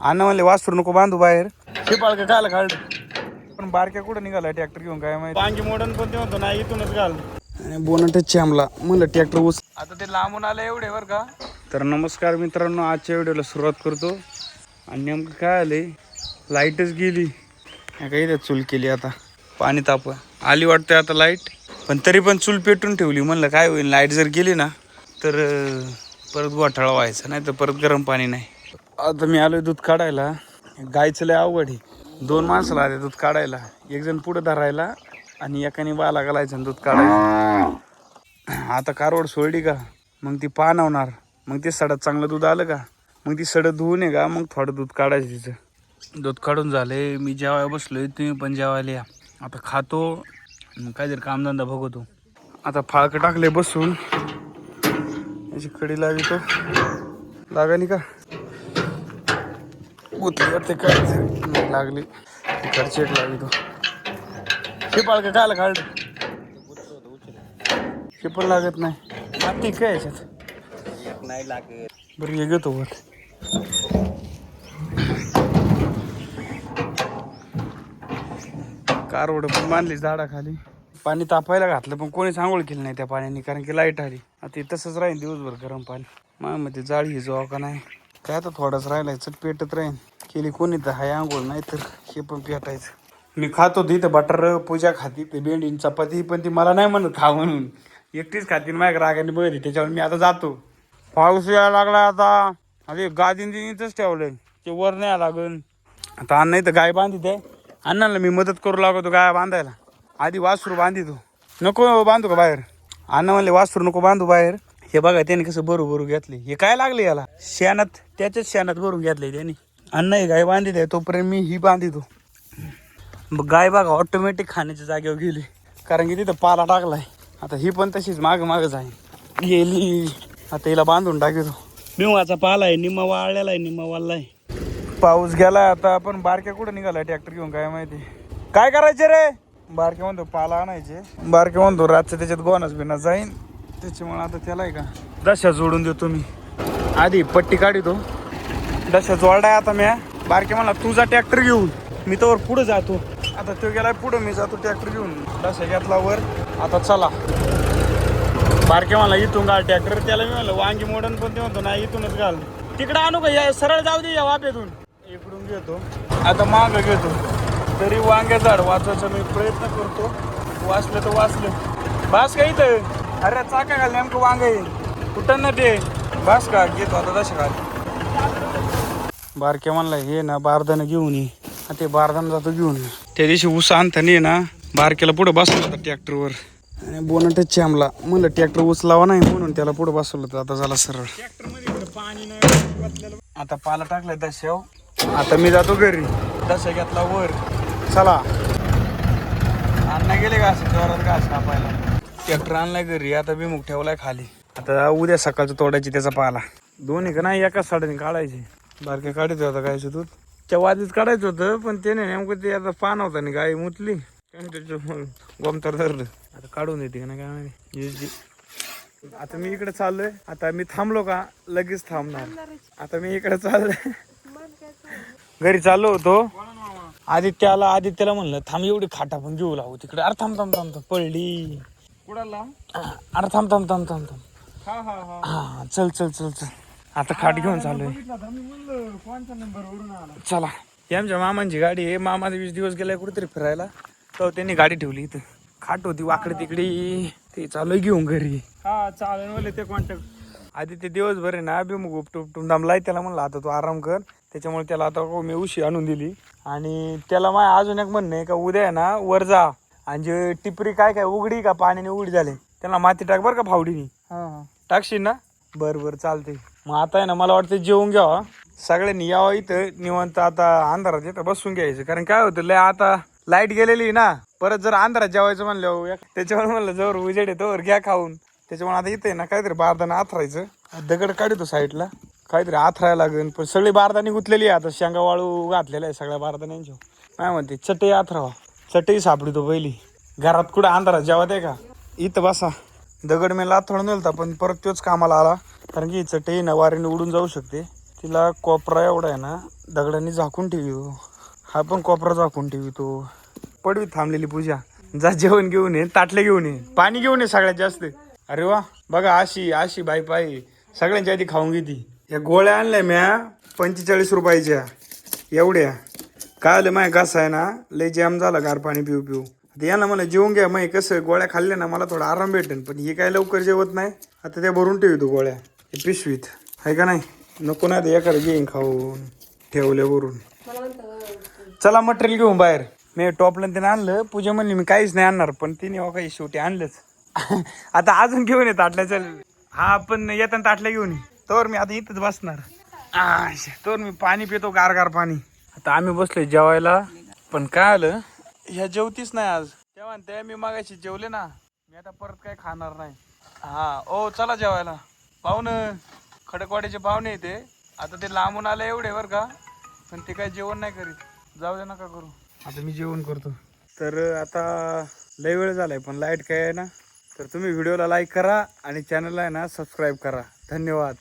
अण्णा म्हणले वासरू नको बांधू बाहेर शिपाळ का कायला काढ पण बारक्या कुठं निघाला ट्रॅक्टर घेऊन काय माहिती वांगी मोडन पण ते म्हणतो नाही इथूनच घाल आणि बोनटच चॅमला म्हणलं ट्रॅक्टर ऊस आता ते लांबून आलं एवढे बरं का. तर नमस्कार मित्रांनो, आजच्या व्हिडिओला सुरुवात करतो. आणि नेमकं काय आलंय, लाईटच गेली काही इथं चूल केली. आता पाणी ताप आली वाटतं आता लाईट, पण तरी पण चूल पेटून ठेवली. म्हणलं काय होईल लाईट जर गेली ना तर परत घोटाळा व्हायचा, नाही तर परत गरम पाणी नाही. आता मी आलोय दूध काढायला. गायचं लय अवघड आहे, 2 माणसाला आले दूध काढायला. एक जण पुढं धरायला आणि एकाने बाला घालायचं दूध काढायचं. आता कारवड सोडली का मग ती पाणवणार, मग ते सडत चांगलं दूध आलं का मग ती सडत धुवून आहे का मग थोडं दूध काढायचं. तिचं दूध काढून झाले, मी जेवायला बसलोय, तुम्ही पण जेवायला या. आता खातो, काहीतरी कामधंदा बघतो. आता फाळकं टाकले बसून, याची कडी लावितो. लागानी का गुतली वाटते काय लागली, तिकडची एक लावितो. शिपाळ का कायला काढ शिपण लागत नाही माती काय याच्यात नाही लागत. बरं हे घेतो वर. कारवड पण बांधली झाडाखाली. पाणी तापायला घातलं पण कोणीच आंघोळ केली नाही त्या पाण्याने, कारण की लाईट आली. आता ते तसंच राहील दिवसभर गरम पाणी. माझ्यामध्ये जाळी हिजवा का नाही काय, आता थोडाच राहिलाय, चट पेटत राहील. केली कोणी तर हाय आंघोळ, नाही तर हे पण पेटायचं. मी खात होती तर बटर, पूजा खाती ते भेंडी चपाती, पण ती मला नाही म्हणत खा म्हणून, एकटीच खाती. माझ्या रागाने बघली, त्याच्यावर मी आता जातो. पाऊस यायला लागला आता. अरे गादीन इथंच ठेवलंय, ते वर न्याय लागन. आता अण्णा इथं गाय बांधित आहे, अण्णाला मी मदत करू लागतो गाय बांधायला. आधी वासरू बांधितो, नको बांधू का बाहेर. अण्णा म्हणले वासरू नको बांधू बाहेर. हे बघा त्याने कसं भरू घेतले, हे काय लागले याला शेणात, त्याच्याच शेणात भरून घेतलंय त्याने. अण्णा ही गाय बांधित आहे, तोपर्यंत मी ही बांधितो. गाय बघा ऑटोमॅटिक खाण्याच्या जागेवर गेली, कारण की तिथं पाला टाकलाय. आता ही पण तशीच मागच आहे गेली. आता हिला बांधून टाकतो. बिवाचा पाला आहे, निम्मा वाळलेला आहे, निम्मा वाळलाय. पाऊस गेलाय आता, पण बारक्या कुठं निघालाय ट्रॅक्टर घेऊन काय माहिती. काय करायचे रे, बारके म्हणतो पाला आणायचे. बारके म्हणतो रातच्या त्याच्यात गोनस बिनास जाईन, त्याच्यामुळे आता त्याला आहे का दशा जोडून देतो. मी आधी पट्टी काढतो, दशा जोडाय. आता मी बारके म्हणला तुझा ट्रॅक्टर घेऊन, मी तर पुढे जातो. आता तो गेलाय पुढे, मी जातो ट्रॅक्टर घेऊन. दशा घेतला वर. आता चला, बारके मला इथून घाल ट्रॅक्टर. त्याला मी म्हणलं वांगी मोडन, पण ते म्हणतो नाही इथूनच घाल. तिकडं आणू का, या सरळ जाऊ दे या वापेतून. इकडून घेतो, आता माग घेतो. तरी वांग्या झाड वाचवायचा मी प्रयत्न करतो. वाचलं तर वाचलं. बास का इथं, अरे चाका घाल नेमकं वांग आहे कुठं ना ते. बास का घेतो आता दशा घाल. बारके म्हणला हे ना बारदानं घेऊन ये. ते बारदान जातो घेऊन. त्या दिवशी ऊस आणताना ना बारकेला पुढे बसवलं होतं ट्रॅक्टरवर, आणि बोनटच चॅमला. म्हणलं ट्रॅक्टर ऊस लावा नाही म्हणून त्याला पुढे बसवलं होतं. आता झाला सरळ. पाणी नाही, आता पाला टाकलाय दशाव. आता मी जातो घरी, दशा घेतला वर. चला, अण्णा गेले घास जोरात घास कापायला. ट्रॅक्टर आणलाय घरी, आता बिमुख ठेवलाय खाली. आता उद्या सकाळचं तोडायची त्याचा पाला. दोन्ही का नाही एकाच साड्याने काढायचे. बारके काढायचं होता गायचं दूध, त्या वादीच काढायचं होतं, पण त्याने नेमकं ते आता पान होता आणि गाय मुतली, गोमतर धरलं. आता काढून येते का ना काय माहिती. आता मी इकडे चाललोय. आता मी थांबलो का लगेच थांबणार. आता मी इकडे चाललोय, घरी चाललो होतो. आदित्याला म्हणलं थांब, एवढी खाटा पण घेऊ लागू तिकडे. अरे थांब थांब थांब, पडली कुणाला. अरे थांब थांब थांब थांब थांब, हा चल चल चल चल. आता खाट घेऊन चाललोय. चला, ही आमच्या मामांची गाडी आहे. मामा 20 दिवस गेलाय कुठेतरी फिरायला, तर त्यांनी गाडी ठेवली इथं. खाट होती वाकडे तिकडे, ते चालू घेऊन घरी. हा चालेल ते कॉन्टॅक्ट. आधी ते दिवसभर आहे ना अभिमुख उपटून दमलाय. त्याला म्हणलं आता तू आराम कर, त्याच्यामुळे त्याला आता मी उशी आणून दिली. आणि त्याला माझ्या अजून एक म्हणणं आहे का उद्या आहे ना वर जा, आणि जे टिपरी काय उघडी का पाण्याने उघडी झाले त्यांना माती टाक बरं का फावडीनी. टाकशील ना, बरं बरं चालते. मग आता आहे ना मला वाटतं जेवून घ्यावा सगळ्यांनी, यावं इथं निवांत. आता अंधारात इथं बसून घ्यायचं, कारण काय होतं लय आता लाईट गेलेली ना, परत जर अंधारात जेवायचं म्हणलं त्याच्यामुळे म्हणलं जवळ उजेड येतो घ्या खाऊन. त्याच्यामुळे आता इथे ना काहीतरी बारदाना आथरायचं. दगड काढतो साईडला, काहीतरी आथरायला लागेल. पण सगळी बारदानी गुतलेली आहे आता, शेंगा वाळू घातलेल्या आहे सगळ्या बारदाण्यांच्या. काय म्हणते चटई आथरावा, चटई सापडतो पहिली. घरात कुठं अंधारात जेवत आहे का, इथं बसा. दगड मी लाथोड नेलता, पण परत तोच कामाला आला, कारण की चटई ना वारीने उडून जाऊ शकते. तिला कोपरा एवढा आहे ना दगडांनी झाकून ठेवी. हा पण कोपरा झाकून ठेवितो. पडवी थांबलेली पूजा. जा जेवण घेऊन ये, ताटले घेऊन ये, पाणी घेऊन ये सगळ्यात जास्त. अरे वा बघा अशी अशी बाई पाई सगळ्यांच्या आधी खाऊन घेती. या गोळ्या आणल्या म्या 45 रुपयाच्या एवढ्या. काय आलं माय कसं आहे ना लय जॅम झाला गार पाणी पिऊ पिऊ. आता या ना मला जेवून घ्या मग कसं गोळ्या खाल्ल्या ना मला थोडा आराम भेटेल. पण हे काय लवकर जेवत नाही. आता त्या भरून ठेवतो गोळ्या पिशवीत आहे का नाही. नको नाही तर एखादं घेईन खाऊन ठेवल्यावरून. चला मटेरियल घेऊन बाहेर. मी टॉपला त्याने आणलं. पूजा म्हणली मी काहीच नाही आणणार पण तिने काही शेवटी आणलंच. आता अजून घेऊन ये ताटल्या. चल हा पण येताना ताटल्या घेऊन ये. तर मी आता इथंच बसणार. तर मी पाणी पितो गार गार पाणी. आता आम्ही बसलोय जेवायला. पण काय आलं ह्या जेवतीच नाही आज. तेव्हा ते मी मागायची जेवले ना. मी आता परत काय खाणार नाही. हा ओ चला जेवायला. पाहुणं खडकवाडीचे पाहुणे येते. आता ते लांबून आले एवढे बरं का. पण ते काय जेवण नाही करीत. जाऊ दे नका करू. आता मी जेवण करतो. तर आता लय वेळ झालाय पण लाईट काय आहे ना. तर तुम्ही व्हिडिओला लाईक करा आणि चॅनलला आहे ना सबस्क्राईब करा. धन्यवाद.